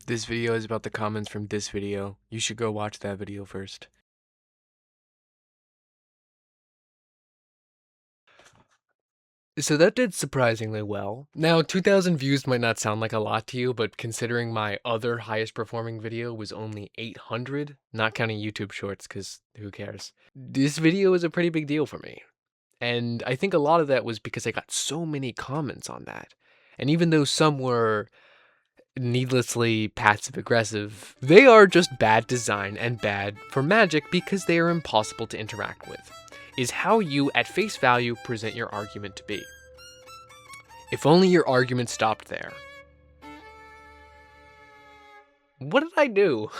This video is about the comments from this video. You should go watch that video first. So that did surprisingly well. Now, 2,000 views might not sound like a lot to you, but considering my other highest performing video was only 800, not counting YouTube shorts, because who cares? This video is a pretty big deal for me. And I think a lot of that was because I got so many comments on that. And even though some were needlessly passive-aggressive, they are just bad design and bad for Magic because they are impossible to interact with, is how you, at face value, present your argument to be. If only your argument stopped there. What did I do?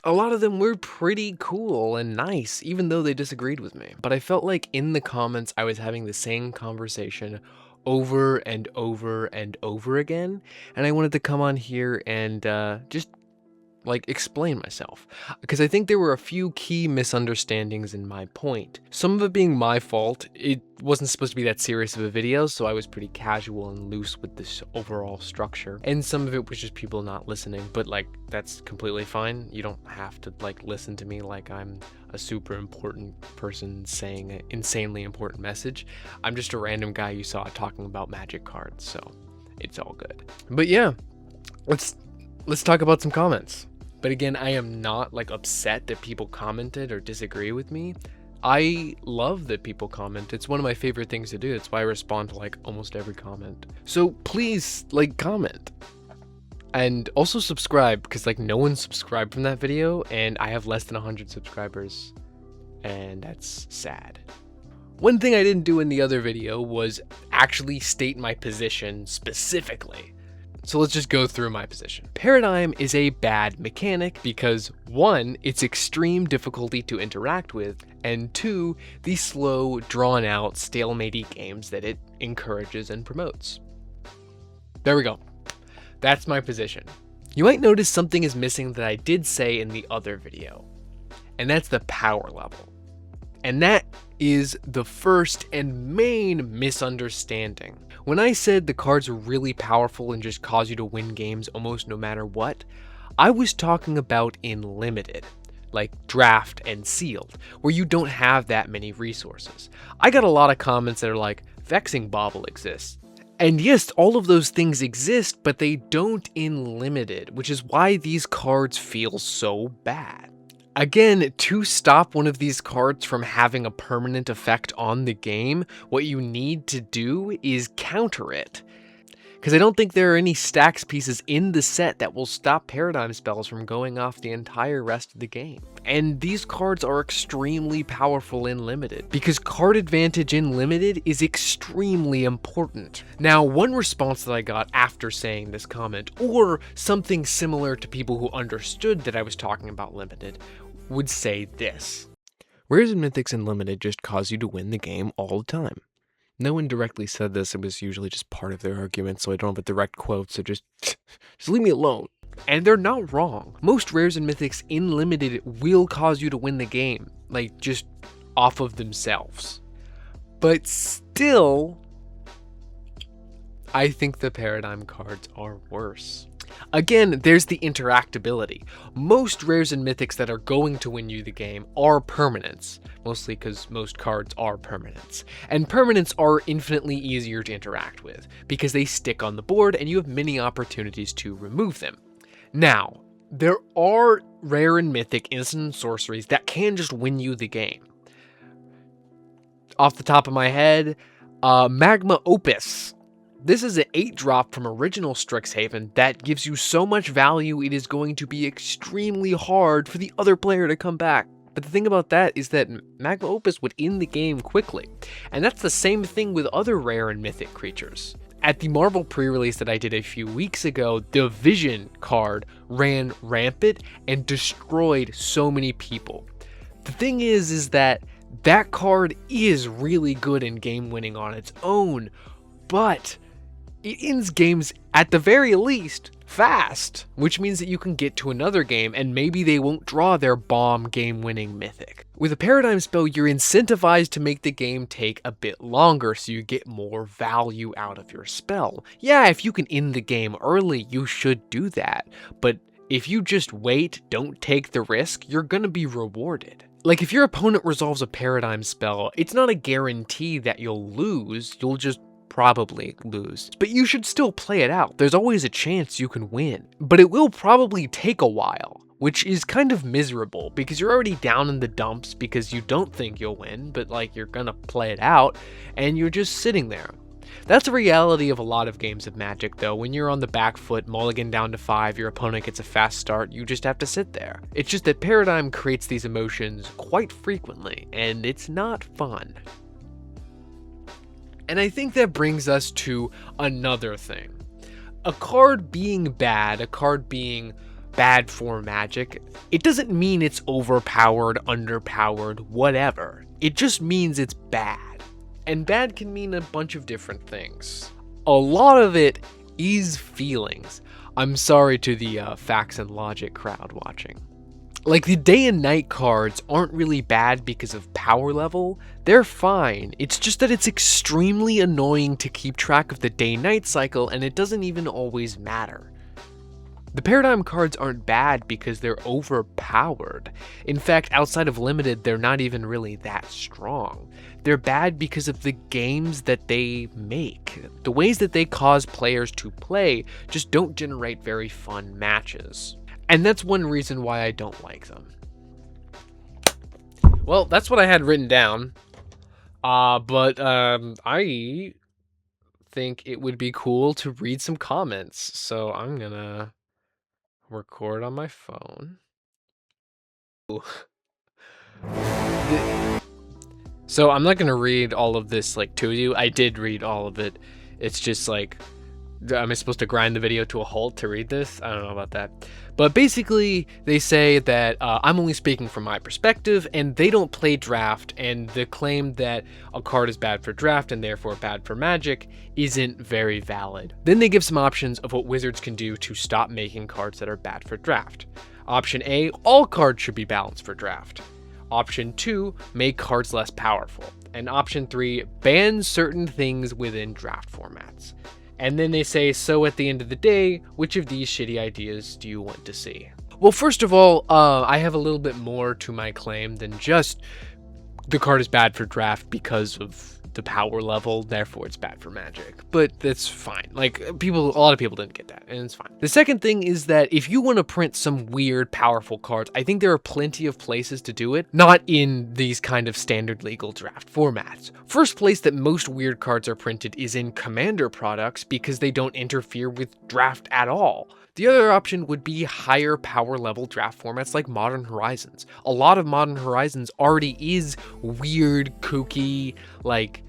A lot of them were pretty cool and nice, even though they disagreed with me. But I felt like in the comments I was having the same conversation over and over and over again, and I wanted to come on here and just explain myself, because I think there were a few key misunderstandings in my point. Some of it being my fault. It wasn't supposed to be that serious of a video, so I was pretty casual and loose with this overall structure, and some of it was just people not listening, but that's completely fine. You don't have to listen to me like I'm a super important person saying an insanely important message. I'm just a random guy you saw talking about Magic cards, so it's all good. But yeah, let's talk about some comments. But again, I am not upset that people commented or disagree with me. I love that people comment. It's one of my favorite things to do. That's why I respond to almost every comment. So please comment. And also subscribe, because no one subscribed from that video, and I have less than 100 subscribers, and that's sad. One thing I didn't do in the other video was actually state my position specifically. So let's just go through my position. Paradigm is a bad mechanic because 1, its extreme difficulty to interact with, and 2, the slow, drawn-out, stalematey games that it encourages and promotes. There we go. That's my position. You might notice something is missing that I did say in the other video, and that's the power level. And that is the first and main misunderstanding. When I said the cards are really powerful and just cause you to win games almost no matter what, I was talking about in limited, like draft and sealed, where you don't have that many resources. I got a lot of comments that are like, Vexing Bauble exists. And yes, all of those things exist, but they don't in limited, which is why these cards feel so bad. Again, to stop one of these cards from having a permanent effect on the game, what you need to do is counter it. Because I don't think there are any stacks pieces in the set that will stop paradigm spells from going off the entire rest of the game. And these cards are extremely powerful in limited, because card advantage in limited is extremely important. Now, one response that I got after saying this comment, or something similar to people who understood that I was talking about limited, would say this: Rares and Mythics in limited just cause you to win the game all the time. No one directly said this, it was usually just part of their argument, so I don't have a direct quote, so just leave me alone. And they're not wrong. Most Rares and Mythics in limited will cause you to win the game, just off of themselves. But still, I think the Paradigm cards are worse. Again, there's the interactability. Most Rares and Mythics that are going to win you the game are permanents, mostly because most cards are permanents. And permanents are infinitely easier to interact with, because they stick on the board and you have many opportunities to remove them. Now, there are Rare and Mythic instant sorceries that can just win you the game. Off the top of my head, Magma Opus. This is an 8-drop from original Strixhaven that gives you so much value it is going to be extremely hard for the other player to come back. But the thing about that is that Magma Opus would end the game quickly. And that's the same thing with other Rare and Mythic creatures. At the Marvel pre-release that I did a few weeks ago, the Vision card ran rampant and destroyed so many people. The thing is that card is really good in game winning on its own, but It ends games, at the very least, fast, which means that you can get to another game and maybe they won't draw their bomb game-winning mythic. With a paradigm spell, you're incentivized to make the game take a bit longer so you get more value out of your spell. Yeah, if you can end the game early, you should do that, but if you just wait, don't take the risk, you're gonna be rewarded. Like, if your opponent resolves a paradigm spell, it's not a guarantee that you'll lose, you'll just probably lose. But you should still play it out. There's always a chance you can win. But it will probably take a while, which is kind of miserable because you're already down in the dumps because you don't think you'll win, but like you're gonna play it out and you're just sitting there. That's the reality of a lot of games of Magic though. When you're on the back foot, mulligan down to 5, your opponent gets a fast start, you just have to sit there. It's just that Paradigm creates these emotions quite frequently, and it's not fun. And I think that brings us to another thing. A card being bad, a card being bad for Magic, it doesn't mean it's overpowered, underpowered, whatever. It just means it's bad. And bad can mean a bunch of different things. A lot of it is feelings. I'm sorry to the facts and logic crowd watching. Like, the day and night cards aren't really bad because of power level, they're fine. It's just that it's extremely annoying to keep track of the day-night cycle, and it doesn't even always matter. The Paradigm cards aren't bad because they're overpowered. In fact, outside of Limited, they're not even really that strong. They're bad because of the games that they make. The ways that they cause players to play just don't generate very fun matches. And that's one reason why I don't like them. Well, that's what I had written down. But I think it would be cool to read some comments. So I'm gonna record on my phone. So I'm not gonna read all of this like to you. I did read all of it. It's just like, am I supposed to grind the video to a halt to read this? I don't know about that. But basically, they say that I'm only speaking from my perspective, and they don't play draft, and the claim that a card is bad for draft and therefore bad for Magic isn't very valid. Then they give some options of what Wizards can do to stop making cards that are bad for draft. Option A, all cards should be balanced for draft. Option 2, make cards less powerful. And option 3, ban certain things within draft formats. And then they say, so at the end of the day, which of these shitty ideas do you want to see? Well, first of all, I have a little bit more to my claim than just the card is bad for draft because of the power level, therefore it's bad for Magic. But that's fine. Like, a lot of people didn't get that, and it's fine. The second thing is that if you want to print some weird, powerful cards, I think there are plenty of places to do it, not in these kind of standard legal draft formats. First place that most weird cards are printed is in Commander products because they don't interfere with draft at all. The other option would be higher power level draft formats like Modern Horizons. A lot of Modern Horizons already is weird, kooky, like,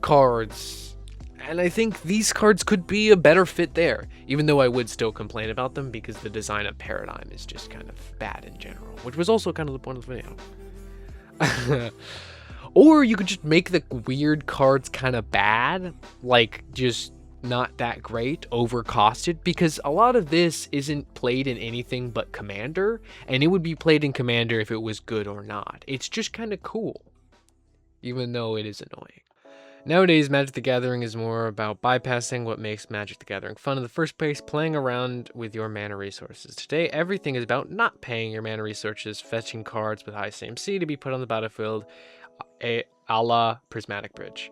cards. And I think these cards could be a better fit there, even though I would still complain about them because the design of Paradigm is just kind of bad in general, which was also kind of the point of the video. Or you could just make the weird cards kind of bad, like just not that great, overcosted, because a lot of this isn't played in anything but Commander, and it would be played in Commander if it was good or not. It's just kind of cool, even though it is annoying. Nowadays, Magic the Gathering is more about bypassing what makes Magic the Gathering fun in the first place, playing around with your mana resources. Today, everything is about not paying your mana resources, fetching cards with high CMC to be put on the battlefield, a la Prismatic Bridge.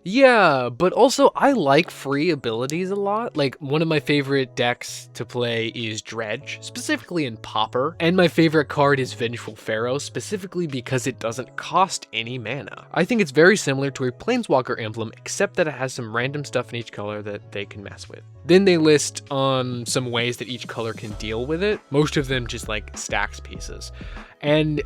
Yeah, but also I like free abilities a lot. Like, one of my favorite decks to play is Dredge, specifically in Pauper, and my favorite card is Vengeful Pharaoh, specifically because it doesn't cost any mana. I think it's very similar to a Planeswalker emblem, except that it has some random stuff in each color that they can mess with. Then they list some ways that each color can deal with it, most of them just like stacks pieces. And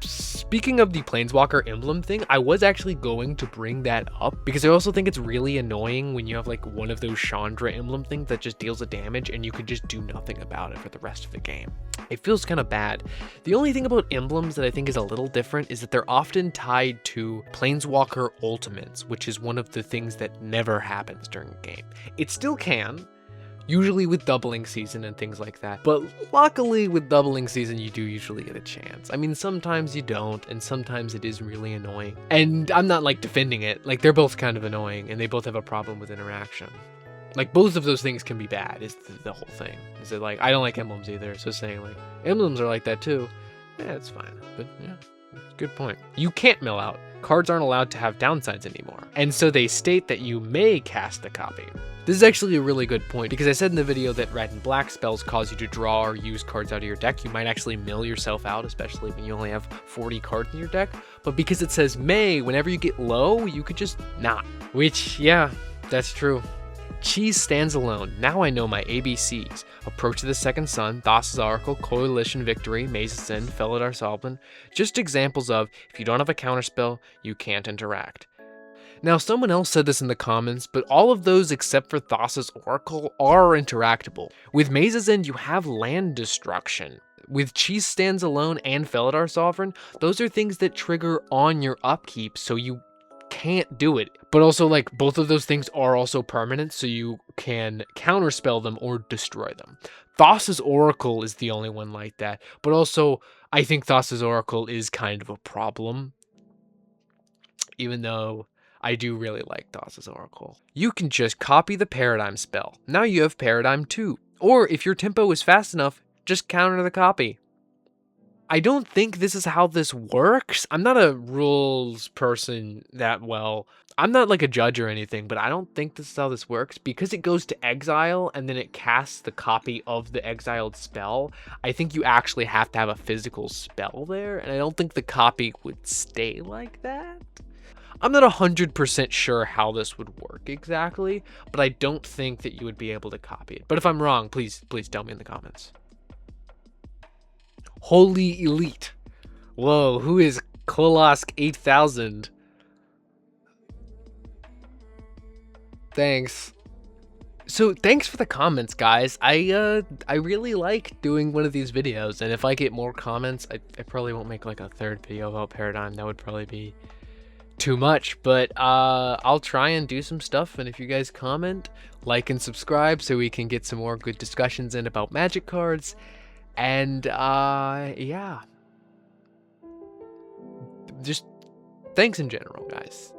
speaking of the Planeswalker emblem thing, I was actually going to bring that up because I also think it's really annoying when you have like one of those Chandra emblem things that just deals a damage and you could just do nothing about it for the rest of the game. It feels kind of bad. The only thing about emblems that I think is a little different is that they're often tied to Planeswalker ultimates, which is one of the things that never happens during a game. It still can, usually with doubling season and things like that. But luckily with doubling season, you do usually get a chance. I mean, sometimes you don't, and sometimes it is really annoying. And I'm not like defending it, like they're both kind of annoying and they both have a problem with interaction. Like both of those things can be bad is the whole thing. Is it like, I don't like emblems either. So saying like, emblems are like that too. Yeah, it's fine, but yeah, good point. You can't mill out. Cards aren't allowed to have downsides anymore. And so they state that you may cast a copy. This is actually a really good point because I said in the video that red and black spells cause you to draw or use cards out of your deck. You might actually mill yourself out, especially when you only have 40 cards in your deck. But because it says may, whenever you get low, you could just not. Which, yeah, that's true. Cheese stands alone. Now I know my ABCs. Approach of the Second Sun, Thassa's Oracle, Coalition Victory, Maze's End, Felidar Sovereign. Just examples of, if you don't have a counterspell, you can't interact. Now, someone else said this in the comments, but all of those except for Thassa's Oracle are interactable. With Maze's End, you have land destruction. With Cheese Stands Alone and Felidar Sovereign, those are things that trigger on your upkeep, so you can't do it. But also, like, both of those things are also permanent, so you can counterspell them or destroy them. Thassa's Oracle is the only one like that, but also, I think Thassa's Oracle is kind of a problem, even though I do really like Thassa's Oracle. You can just copy the Paradigm spell. Now you have Paradigm 2. Or if your tempo is fast enough, just counter the copy. I don't think this is how this works. I'm not a rules person that well. I'm not like a judge or anything, but I don't think this is how this works. Because it goes to exile and then it casts the copy of the exiled spell, I think you actually have to have a physical spell there, and I don't think the copy would stay like that. I'm not 100% sure how this would work exactly, but I don't think that you would be able to copy it. But if I'm wrong, please tell me in the comments. Holy Elite. Whoa, who is Kolosk 8000? Thanks. So thanks for the comments, guys. I really like doing one of these videos, and if I get more comments, I probably won't make like a third video about Paradigm. That would probably be too much, but I'll try and do some stuff, and if you guys comment, like and subscribe so we can get some more good discussions in about Magic cards. And yeah, just thanks in general, guys.